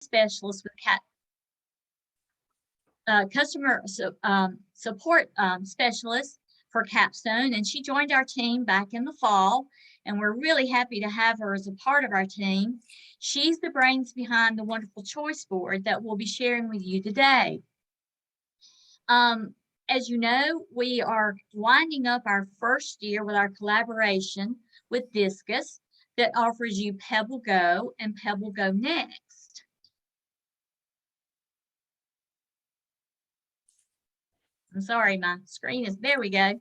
specialist with customer support specialist for Capstone, and she joined our team back in the fall, and we're really happy to have her as a part of our team. She's the brains behind the wonderful choice board that we'll be sharing with you today. As you know, we are winding up our first year with our collaboration with Discus that offers you PebbleGo and PebbleGo Next. I'm sorry, my screen is, there we go.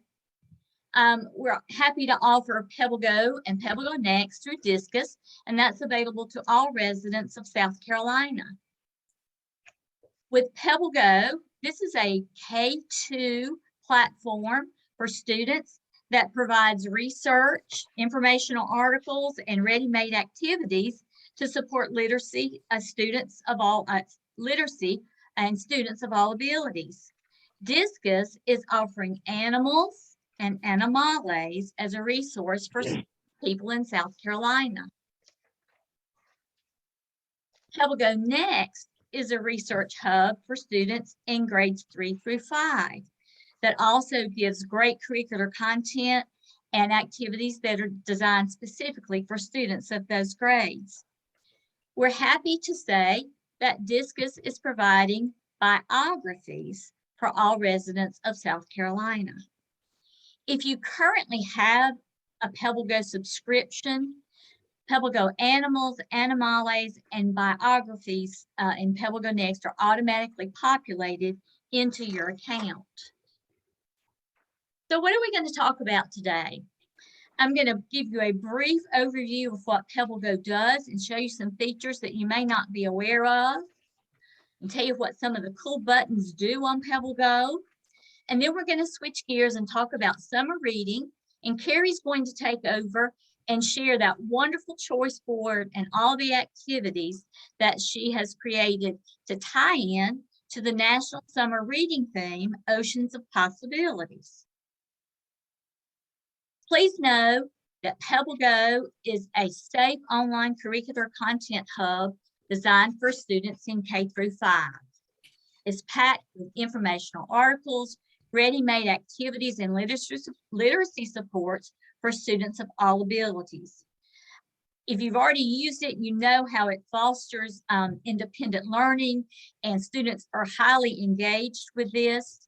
We're happy to offer PebbleGo and PebbleGo Next through Discus, and that's available to all residents of South Carolina. With PebbleGo, this is a K-2 platform for students that provides research, informational articles, and ready-made activities to support literacy students of all literacy and students of all abilities. Discus is offering animals and animales as a resource for people in South Carolina. PebbleGo Next is a research hub for students in grades 3 through 5 that also gives great curricular content and activities that are designed specifically for students of those grades. We're happy to say that Discus is providing biographies for all residents of South Carolina. If you currently have a PebbleGo subscription, PebbleGo Animals, Animales, and Biographies in PebbleGo Next are automatically populated into your account. So what are we going to talk about today? I'm going to give you a brief overview of what PebbleGo does and show you some features that you may not be aware of, and tell you what some of the cool buttons do on PebbleGo. And then we're going to switch gears and talk about summer reading, and Keri's going to take over and share that wonderful choice board and all the activities that she has created to tie in to the National Summer Reading theme, Oceans of Possibilities. Please know that PebbleGo is a safe online curricular content hub designed for students in K through 5. It's packed with informational articles, ready-made activities, and literacy supports for students of all abilities. If you've already used it, you know how it fosters independent learning, and students are highly engaged with this.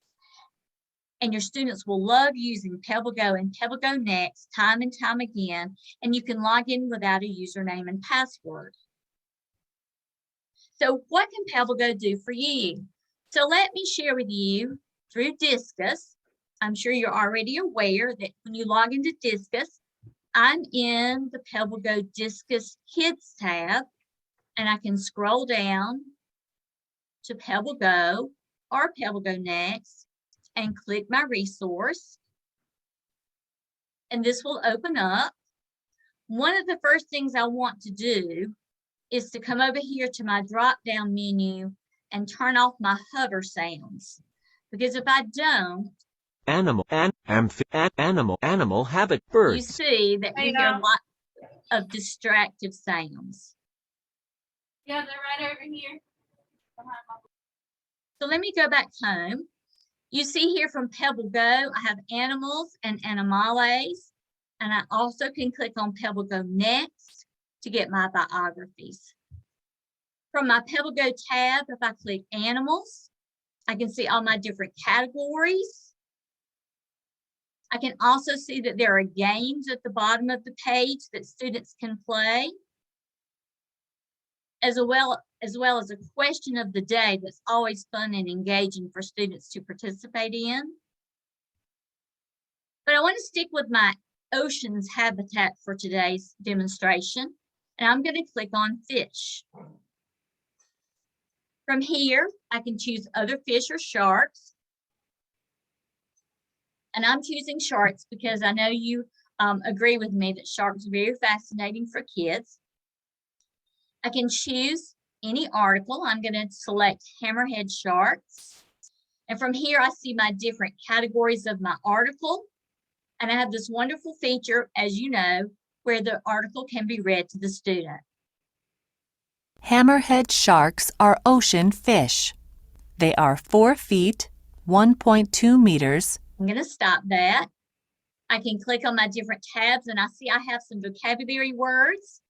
And your students will love using PebbleGo and PebbleGo Next time and time again, and you can log in without a username and password. So what can PebbleGo do for you? So let me share with you through Discus. I'm sure you're already aware that when you log into Discus, I'm in the PebbleGo Discus Kids tab, and I can scroll down to PebbleGo or PebbleGo Next and click my resource, and this will open up. One of the first things I want to do is to come over here to my drop-down menu and turn off my hover sounds, because if I don't, animal, habit, birds. You see that you hear a lot of distractive sounds. Yeah, they're right over here. So let me go back home. You see here from PebbleGo, I have animals and animales, and I also can click on PebbleGo Next to get my biographies. From my PebbleGo tab, if I click animals, I can see all my different categories. I can also see that there are games at the bottom of the page that students can play, as well as a question of the day that's always fun and engaging for students to participate in. But I want to stick with my oceans habitat for today's demonstration, and I'm going to click on fish. From here, I can choose other fish or sharks. And I'm choosing sharks because I know you agree with me that sharks are very fascinating for kids. I can choose any article. I'm going to select hammerhead sharks. And from here, I see my different categories of my article. And I have this wonderful feature, as you know, where the article can be read to the student. Hammerhead sharks are ocean fish. They are 4 feet, 1.2 meters. I'm going to stop that. I can click on my different tabs and I see I have some vocabulary words.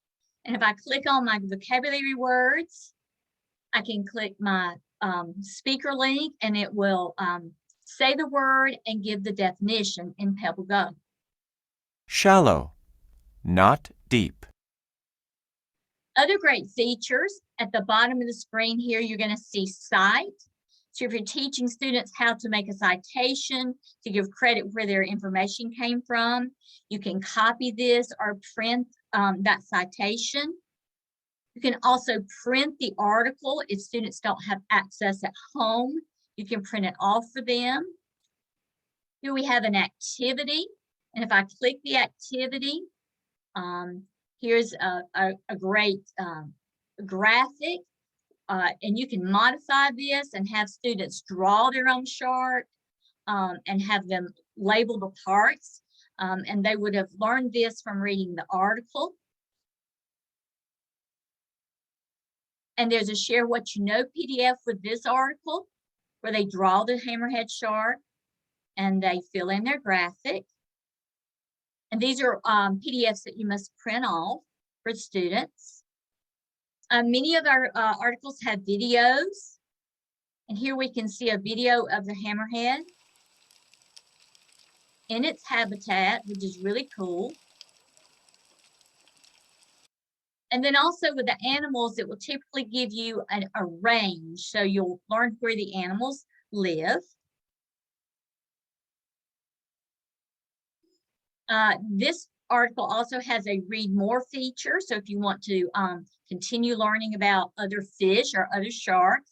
And if I click on my vocabulary words, I can click my speaker link and it will say the word and give the definition in PebbleGo. Shallow, not deep. Other great features at the bottom of the screen here, you're going to see cite. So if you're teaching students how to make a citation to give credit where their information came from, you can copy this or print that citation. You can also print the article if students don't have access at home. You can print it off for them. Here we have an activity. And if I click the activity, here's a great graphic. And you can modify this and have students draw their own chart and have them label the parts. And they would have learned this from reading the article. And there's a Share What You Know PDF for this article where they draw the hammerhead shark and they fill in their graphic. And these are PDFs that you must print off for students. Many of our articles have videos. And here we can see a video of the hammerhead in its habitat, which is really cool. And then also with the animals, it will typically give you a range. So you'll learn where the animals live. This article also has a read more feature. So if you want to continue learning about other fish or other sharks,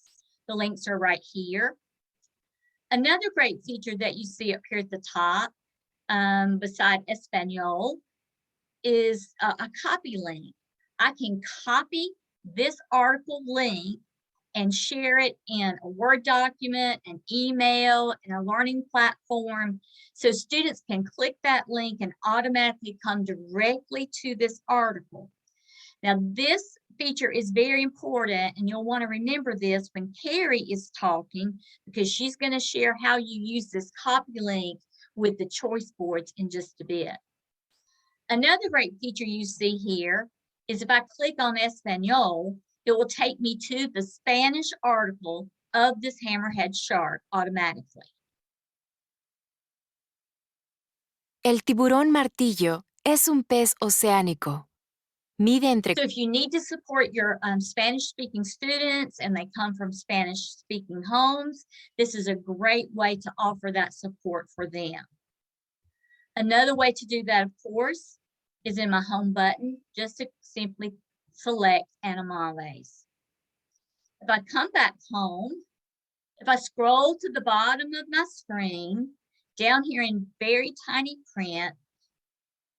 the links are right here. Another great feature that you see up here at the top, beside Espanol, is a copy link. I can copy this article link and share it in a Word document, an email, and a learning platform. So students can click that link and automatically come directly to this article. Now, this feature is very important, and you'll want to remember this when Keri is talking, because she's going to share how you use this copy link with the choice boards in just a bit. Another great feature you see here is if I click on Espanol, it will take me to the Spanish article of this hammerhead shark automatically. El tiburón martillo es un pez oceánico. Mide entre... So if you need to support your Spanish-speaking students and they come from Spanish-speaking homes, this is a great way to offer that support for them. Another way to do that, of course, is in my home button, just to simply select Animales. If I come back home, if I scroll to the bottom of my screen, down here in very tiny print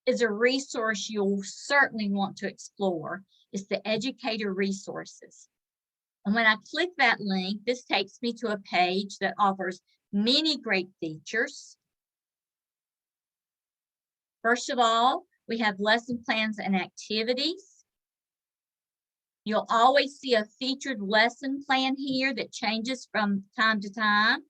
is a resource you'll certainly want to explore. It's the educator resources. And when I click that link, this takes me to a page that offers many great features. First of all, we have lesson plans and activities. You'll always see a featured lesson plan here that changes from time to time.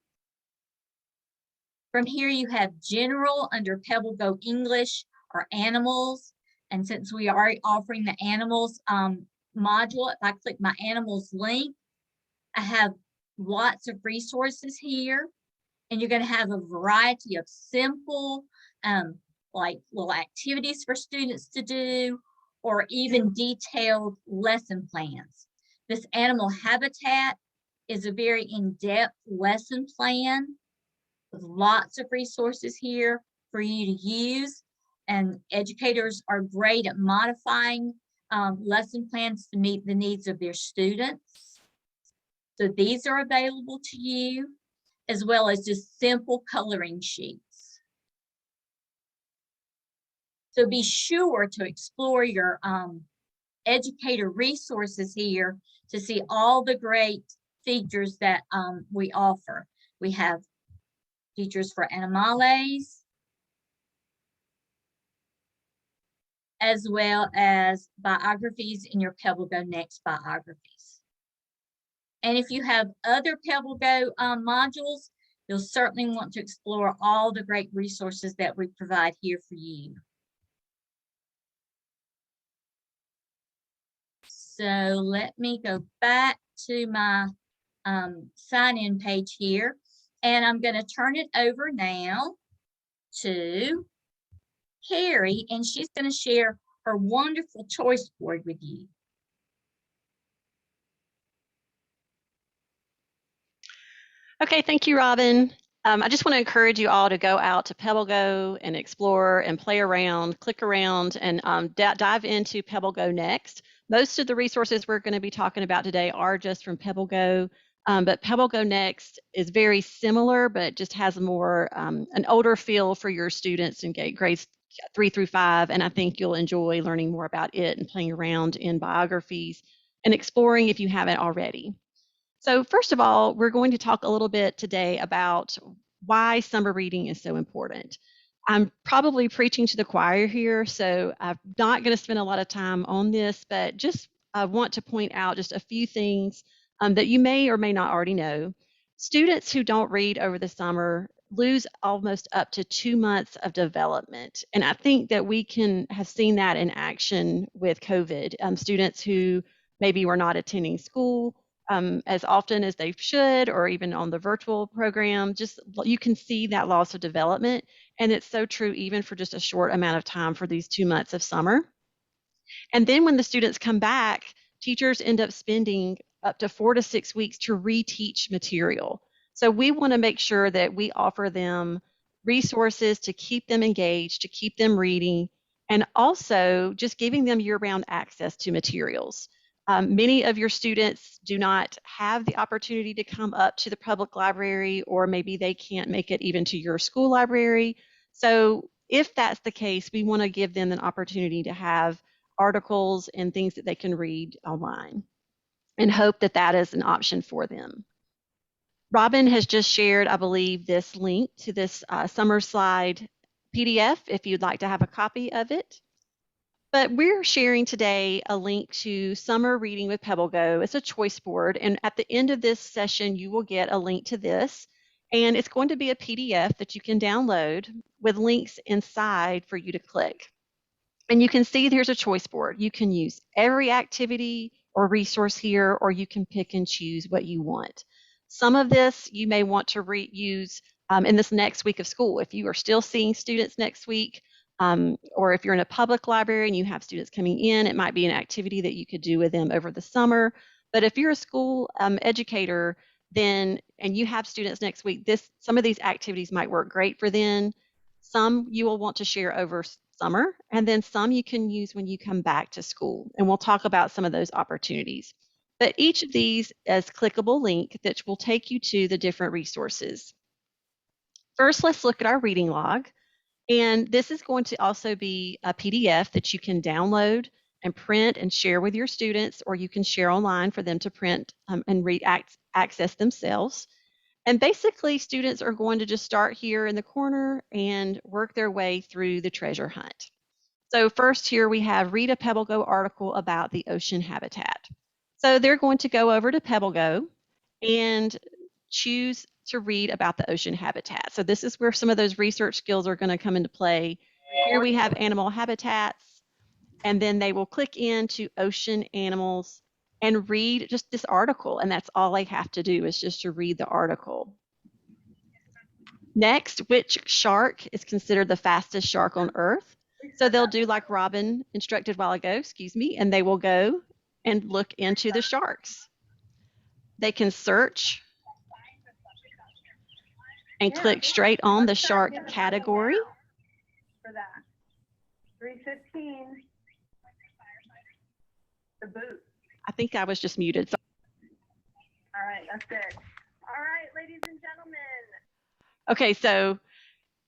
From here, you have general under PebbleGo English or animals. And since we are offering the animals module, if I click my animals link, I have lots of resources here. And you're going to have a variety of simple, like little activities for students to do, or even detailed lesson plans. This animal habitat is a very in-depth lesson plan with lots of resources here for you to use. And educators are great at modifying lesson plans to meet the needs of their students. So these are available to you, as well as just simple coloring sheets. So be sure to explore your educator resources here to see all the great features that we offer. We have features for Animales, as well as biographies in your PebbleGo Next biography. And if you have other PebbleGo modules, you'll certainly want to explore all the great resources that we provide here for you. So let me go back to my sign-in page here, and I'm going to turn it over now to Keri, and she's going to share her wonderful choice board with you. Okay, thank you, Robyn. I just want to encourage you all to go out to PebbleGo and explore and play around, click around, and dive into PebbleGo Next. Most of the resources we're going to be talking about today are just from PebbleGo, but PebbleGo Next is very similar, but just has more an older feel for your students in grades 3 through 5, and I think you'll enjoy learning more about it and playing around in biographies and exploring if you haven't already. So first of all, we're going to talk a little bit today about why summer reading is so important. I'm probably preaching to the choir here, so I'm not going to spend a lot of time on this, but just want to point out just a few things that you may or may not already know. Students who don't read over the summer lose almost up to 2 months of development. And I think that we can have seen that in action with COVID. Students who maybe were not attending school as often as they should, or even on the virtual program, just you can see that loss of development. And it's so true even for just a short amount of time for these 2 months of summer. And then when the students come back, teachers end up spending up to 4 to 6 weeks to reteach material. So we want to make sure that we offer them resources to keep them engaged, to keep them reading, and also just giving them year-round access to materials. Many of your students do not have the opportunity to come up to the public library, or maybe they can't make it even to your school library. So if that's the case, we want to give them an opportunity to have articles and things that they can read online, and hope that that is an option for them. Robyn has just shared, I believe, this link to this summer slide PDF if you'd like to have a copy of it. But we're sharing today a link to Summer Reading with PebbleGo. It's a choice board, and at the end of this session, you will get a link to this, and it's going to be a PDF that you can download with links inside for you to click. And you can see there's a choice board. You can use every activity or resource here, or you can pick and choose what you want. Some of this you may want to use in this next week of school. If you are still seeing students next week, or if you're in a public library and you have students coming in, it might be an activity that you could do with them over the summer. But if you're a school educator, then and you have students next week, some of these activities might work great for them. Some you will want to share over summer, and then some you can use when you come back to school. And we'll talk about some of those opportunities. But each of these is a clickable link that will take you to the different resources. First, let's look at our reading log. And this is going to also be a PDF that you can download and print and share with your students, or you can share online for them to print and read access themselves. And basically, students are going to just start here in the corner and work their way through the treasure hunt. So first here we have read a PebbleGo article about the ocean habitat. So they're going to go over to PebbleGo and choose to read about the ocean habitat. So this is where some of those research skills are going to come into play. Here we have animal habitats, and then they will click into ocean animals and read just this article, and that's all they have to do is just to read the article. Next, which shark is considered the fastest shark on Earth? So they'll do like Robyn instructed a while ago, and they will go and look into the sharks. They can search and click straight on the shark category. For that. 315. The boot. I think I was just muted. So All right, that's it. All right, ladies and gentlemen. okay, so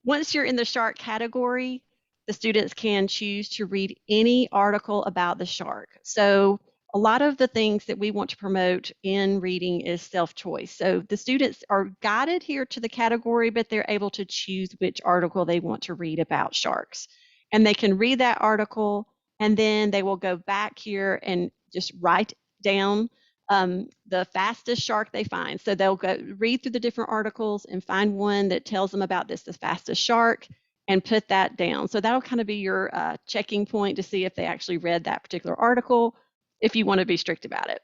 once you're in the shark category, the students can choose to read any article about the shark. So a lot of the things that we want to promote in reading is self-choice. So the students are guided here to the category, but they're able to choose which article they want to read about sharks. And they can read that article, and then they will go back here and just write down the fastest shark they find. So they'll go read through the different articles and find one that tells them about the fastest shark and put that down. So that'll kind of be your checking point to see if they actually read that particular article, if you want to be strict about it.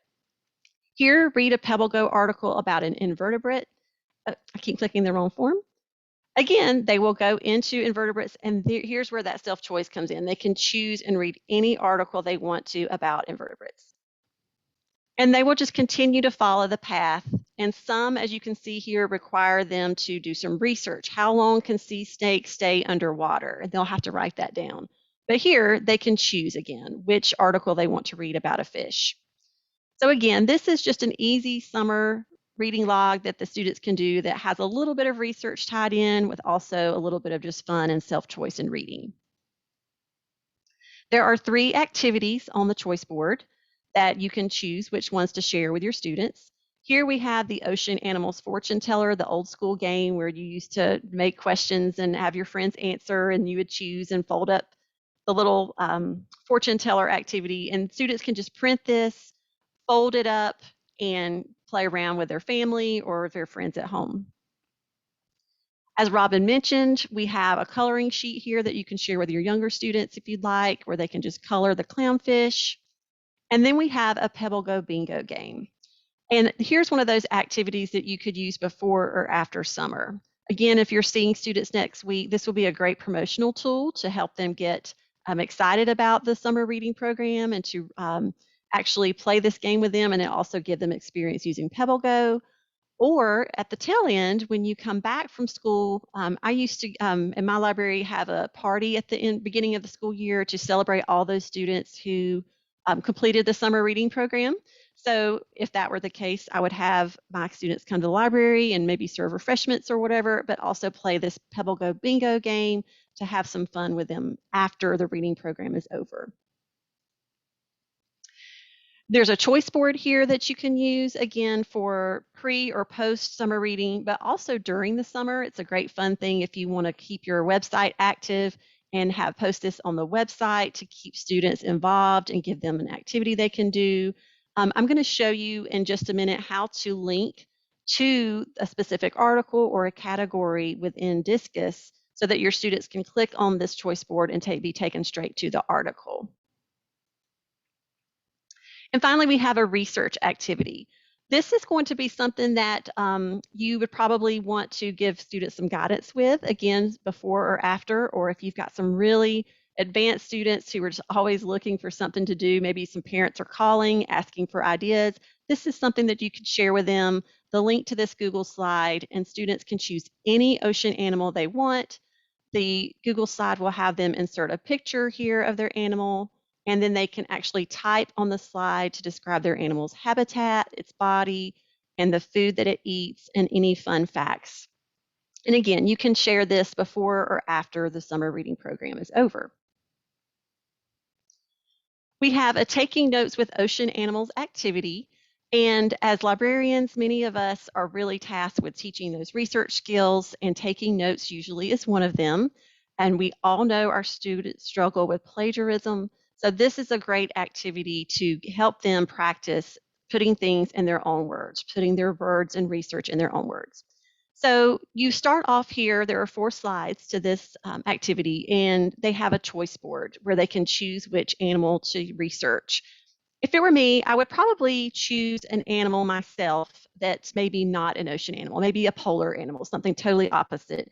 Here, read a PebbleGo article about an invertebrate. I keep clicking the wrong form. Again, they will go into invertebrates, and here's where that self-choice comes in. They can choose and read any article they want to about invertebrates. And they will just continue to follow the path. And some, as you can see here, require them to do some research. How long can sea snakes stay underwater? And they'll have to write that down. But here, they can choose again which article they want to read about a fish. So again, this is just an easy summer reading log that the students can do that has a little bit of research tied in with also a little bit of just fun and self-choice in reading. There are 3 activities on the choice board that you can choose which ones to share with your students. Here we have the Ocean Animals Fortune Teller, the old school game where you used to make questions and have your friends answer, and you would choose and fold up the little fortune teller activity. And students can just print this, fold it up, and play around with their family or their friends at home. As Robyn mentioned, we have a coloring sheet here that you can share with your younger students if you'd like, where they can just color the clownfish. And then we have a PebbleGo bingo game. And here's one of those activities that you could use before or after summer. Again, if you're seeing students next week, this will be a great promotional tool to help them get excited about the summer reading program and to actually play this game with them, and it also give them experience using PebbleGo. Or at the tail end, when you come back from school, I used to, in my library, have a party at the beginning of the school year to celebrate all those students who completed the summer reading program. So if that were the case, I would have my students come to the library and maybe serve refreshments or whatever, but also play this PebbleGo bingo game to have some fun with them after the reading program is over. There's a choice board here that you can use, again, for pre or post summer reading, but also during the summer. It's a great fun thing if you want to keep your website active and post this on the website to keep students involved and give them an activity they can do. I'm going to show you in just a minute how to link to a specific article or a category within Discus so that your students can click on this choice board and be taken straight to the article. And finally, we have a research activity. This is going to be something that you would probably want to give students some guidance with, again, before or after, or if you've got some really advanced students who are just always looking for something to do, maybe some parents are calling, asking for ideas, this is something that you could share with them, the link to this Google slide, and students can choose any ocean animal they want. The Google slide will have them insert a picture here of their animal, and then they can actually type on the slide to describe their animal's habitat, its body, and the food that it eats, and any fun facts. And again, you can share this before or after the summer reading program is over. We have a Taking Notes with Ocean Animals activity. And as librarians, many of us are really tasked with teaching those research skills, and taking notes usually is one of them. And we all know our students struggle with plagiarism. So this is a great activity to help them practice putting things in their own words, putting their words and research in their own words. So you start off here, there are 4 slides to this activity, and they have a choice board where they can choose which animal to research. If it were me, I would probably choose an animal myself that's maybe not an ocean animal, maybe a polar animal, something totally opposite.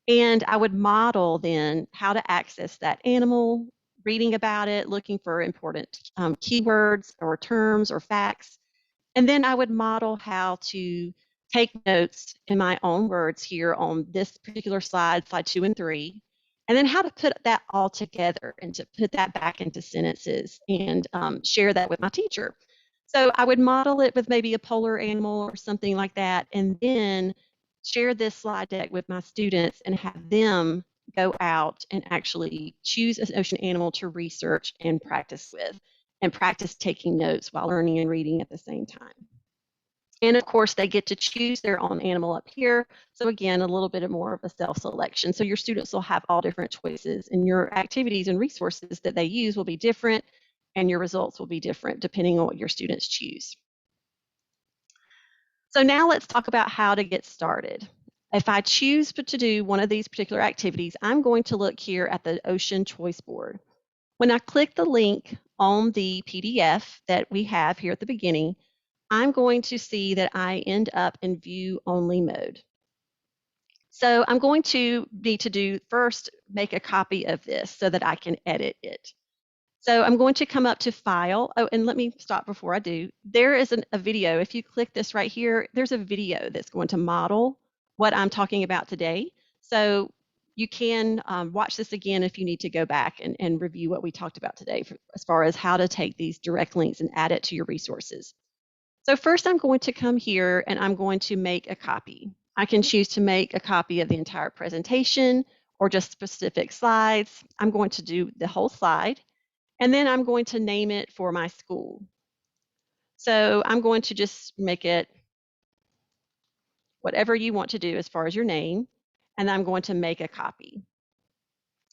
And I would model then how to access that animal, reading about it, looking for important keywords or terms or facts. And then I would model how to take notes in my own words here on this particular slide 2 and 3, and then how to put that all together and to put that back into sentences and share that with my teacher. So I would model it with maybe a polar animal or something like that, and then share this slide deck with my students and have them go out and actually choose an ocean animal to research and practice with, and practice taking notes while learning and reading at the same time. And of course, they get to choose their own animal up here. So again, a little bit more of a self-selection. So your students will have all different choices, and your activities and resources that they use will be different, and your results will be different depending on what your students choose. So now let's talk about how to get started. If I choose to do one of these particular activities, I'm going to look here at the Ocean Choice Board. When I click the link on the PDF that we have here at the beginning, I'm going to see that I end up in view only mode. So I'm going to need to do first make a copy of this so that I can edit it. So I'm going to come up to File. Oh, and let me stop before I do. There is a video. If you click this right here, there's a video that's going to model what I'm talking about today. So you can watch this again if you need to go back and review what we talked about today as far as how to take these direct links and add it to your resources. So first I'm going to come here and I'm going to make a copy. I can choose to make a copy of the entire presentation or just specific slides. I'm going to do the whole slide. And then I'm going to name it for my school. So I'm going to just make it whatever you want to do as far as your name, and I'm going to make a copy.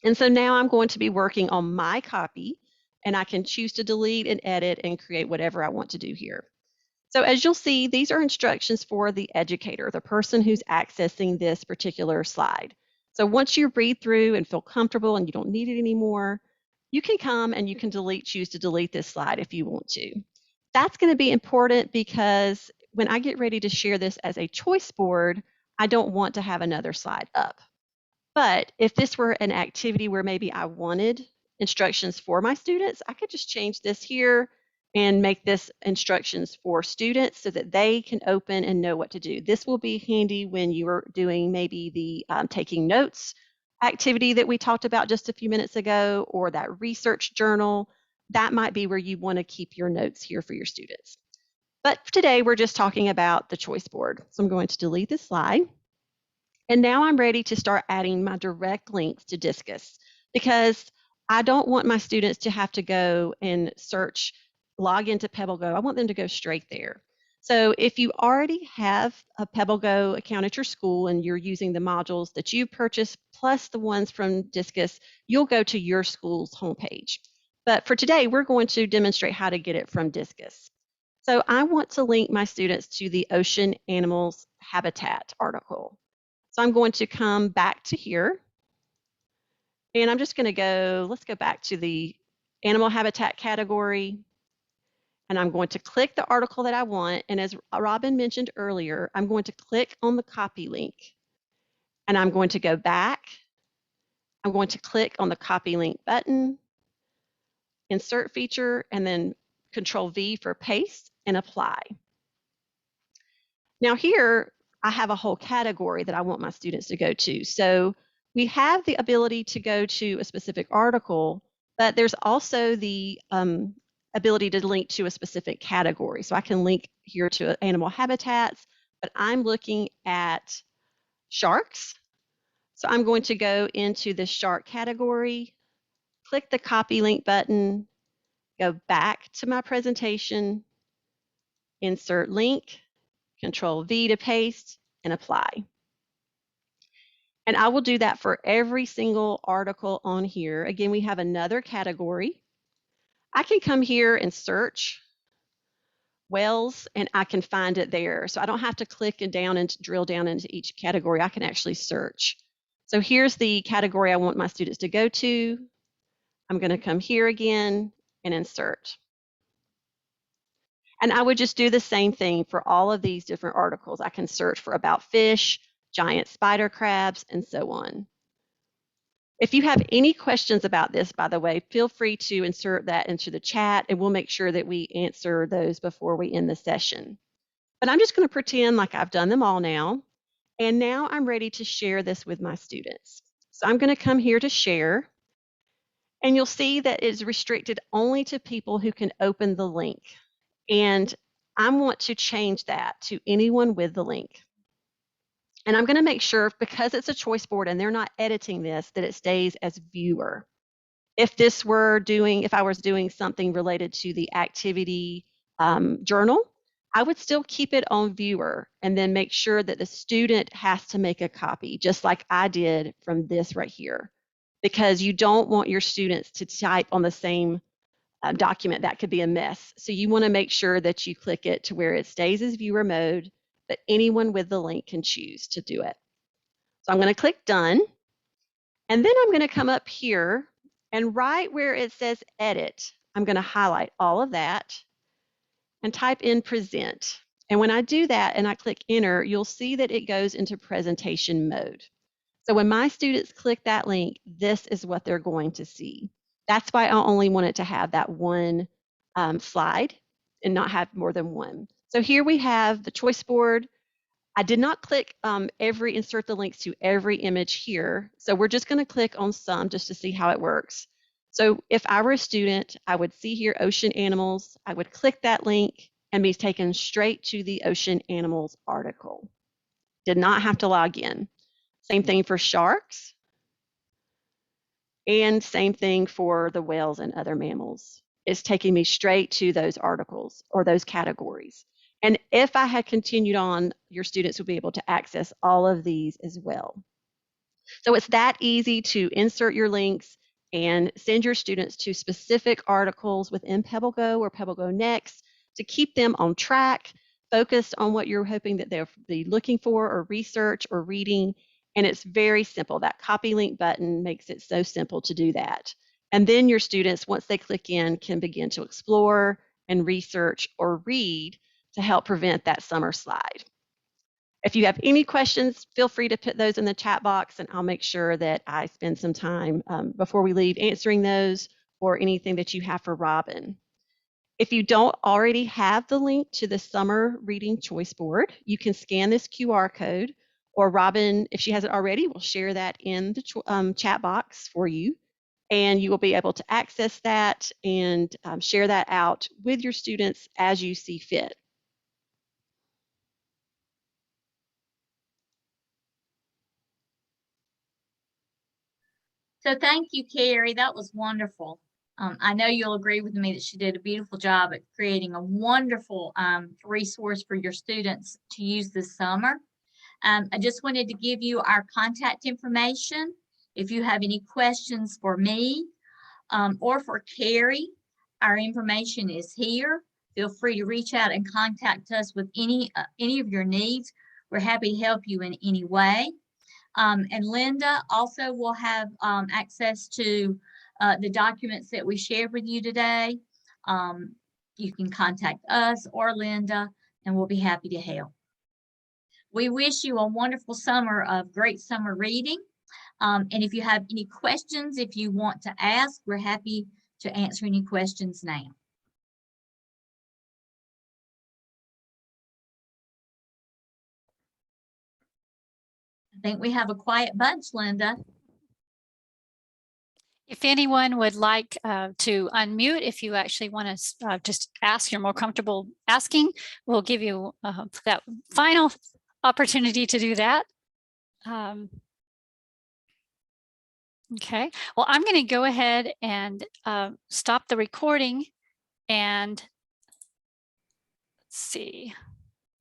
And so now I'm going to be working on my copy, and I can choose to delete and edit and create whatever I want to do here. So as you'll see, these are instructions for the educator, the person who's accessing this particular slide. So once you read through and feel comfortable and you don't need it anymore, you can come and you can choose to delete this slide if you want to. That's going to be important because when I get ready to share this as a choice board, I don't want to have another slide up. But if this were an activity where maybe I wanted instructions for my students, I could just change this here and make this instructions for students so that they can open and know what to do. This will be handy when you are doing maybe the taking notes activity that we talked about just a few minutes ago, or that research journal. That might be where you want to keep your notes here for your students. But today we're just talking about the choice board. So I'm going to delete this slide. And now I'm ready to start adding my direct links to Discus because I don't want my students to have to go and search, log into PebbleGo. I want them to go straight there. So if you already have a PebbleGo account at your school and you're using the modules that you purchased plus the ones from Discus, you'll go to your school's homepage. But for today, we're going to demonstrate how to get it from Discus. So I want to link my students to the Ocean Animals Habitat article. So I'm going to come back to here. And I'm just going to go, let's go back to the animal habitat category. And I'm going to click the article that I want. And as Robyn mentioned earlier, I'm going to click on the copy link. And I'm going to go back. I'm going to click on the copy link button, insert feature, and then Control V for paste and apply. Now here, I have a whole category that I want my students to go to. So we have the ability to go to a specific article, but there's also the ability to link to a specific category. So I can link here to animal habitats, but I'm looking at sharks. So I'm going to go into the shark category, click the copy link button, go back to my presentation, insert link, Control V to paste, and apply. And I will do that for every single article on here. Again, we have another category. I can come here and search whales, and I can find it there. So I don't have to click and drill down into each category. I can actually search. So here's the category I want my students to go to. I'm going to come here again and insert. And I would just do the same thing for all of these different articles. I can search for about fish, giant spider crabs, and so on. If you have any questions about this, by the way, feel free to insert that into the chat, and we'll make sure that we answer those before we end the session. But I'm just going to pretend like I've done them all now. And now I'm ready to share this with my students. So I'm going to come here to share. And you'll see that it's restricted only to people who can open the link. And I want to change that to anyone with the link. And I'm going to make sure, because it's a choice board and they're not editing this, that it stays as viewer. If I was doing something related to the activity journal, I would still keep it on viewer and then make sure that the student has to make a copy, just like I did from this right here, because you don't want your students to type on the same document. That could be a mess. So you want to make sure that you click it to where it stays as viewer mode, but anyone with the link can choose to do it. So I'm going to click done. And then I'm going to come up here and right where it says edit, I'm going to highlight all of that and type in present. And when I do that and I click enter, you'll see that it goes into presentation mode. So when my students click that link, this is what they're going to see. That's why I only want it to have that one slide and not have more than one. So here we have the choice board. I did not click insert the links to every image here. So we're just going to click on some just to see how it works. So if I were a student, I would see here ocean animals. I would click that link and be taken straight to the ocean animals article. Did not have to log in. Same thing for sharks. And same thing for the whales and other mammals. It's taking me straight to those articles or those categories. And if I had continued on, your students would be able to access all of these as well. So it's that easy to insert your links and send your students to specific articles within PebbleGo or PebbleGo Next to keep them on track, focused on what you're hoping that they'll be looking for or research or reading. And it's very simple. That copy link button makes it so simple to do that. And then your students, once they click in, can begin to explore and research or read to help prevent that summer slide. If you have any questions, feel free to put those in the chat box and I'll make sure that I spend some time before we leave answering those or anything that you have for Robyn. If you don't already have the link to the summer reading choice board, you can scan this QR code, or Robyn, if she hasn't already, will share that in the chat box for you. And you will be able to access that and share that out with your students as you see fit. So thank you, Keri. That was wonderful. I know you'll agree with me that she did a beautiful job at creating a wonderful resource for your students to use this summer. I just wanted to give you our contact information. If you have any questions for me or for Keri, our information is here. Feel free to reach out and contact us with any of your needs. We're happy to help you in any way. And Linda also will have access to the documents that we shared with you today. You can contact us or Linda, and we'll be happy to help. We wish you a wonderful summer of great summer reading. And if you have any questions, if you want to ask, we're happy to answer any questions now. I think we have a quiet bunch, Linda. If anyone would like to unmute, if you actually want to just ask, you're more comfortable asking, we'll give you that final opportunity to do that. Okay, well, I'm going to go ahead and stop the recording and let's see.